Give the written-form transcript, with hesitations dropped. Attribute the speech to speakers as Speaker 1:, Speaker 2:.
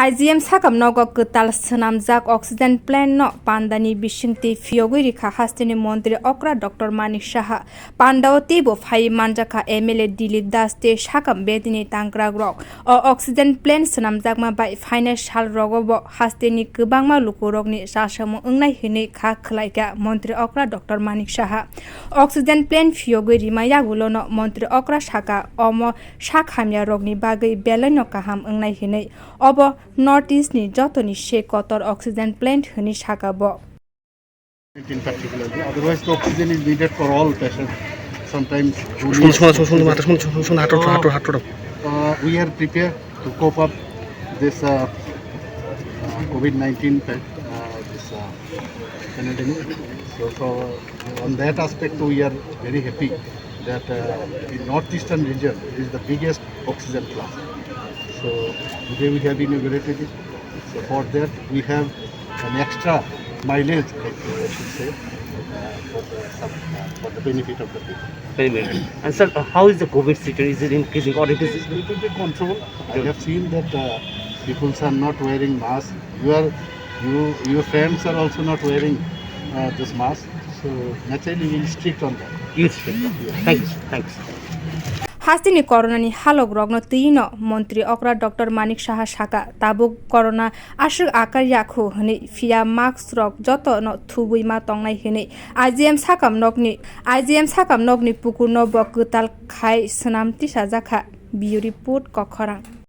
Speaker 1: IGM sakham nogo kwtal swnamjak oxygen plant no pandani bisingti phiyokgwi rikha hastini montri okra Dr. Manik saha pandao tebo phai manjaka MLA Dilip Das te sakham bedini tangkrak rok o oxygen plant swnamjakma bai phaina sal rogobo hastini kwbangma luku rokni sasamu wngnai hinwi kha khlaika montri okra Dr. Manik saha oxygen plant phiyokgwi rimaya gulono montri okra sakha omo sakhamya rokni bagui belai kaham wngnai hinwi obo North East ni joto ni she kotor oxygen plant hini sakha bo.
Speaker 2: In particular, otherwise the oxygen is needed for all patients. Sometimes we are prepared to cope up this COVID-19 pandemic. So on that aspect, we are very happy that the northeastern region is the biggest oxygen plant. So today we have inaugurated it. So for that we have an extra mileage, I should say, for the benefit of the people.
Speaker 3: And sir, how is the COVID situation? Is it increasing or it is?
Speaker 2: It will be controlled. I have seen that people are not wearing masks. Your friends are also not wearing this mask. So naturally we will strict on that.
Speaker 3: Yes. Thanks. Thanks.
Speaker 1: Hastini corona ni halog rogno tino montri okra Dr. Manik saha sakha tabuk corona asuk akar yakhu hini phia mask rok joto no thubui ma tongnai hini IGM sakham nokni pukur no bo kwtal khai snam tisa jakha bio report kokhorang.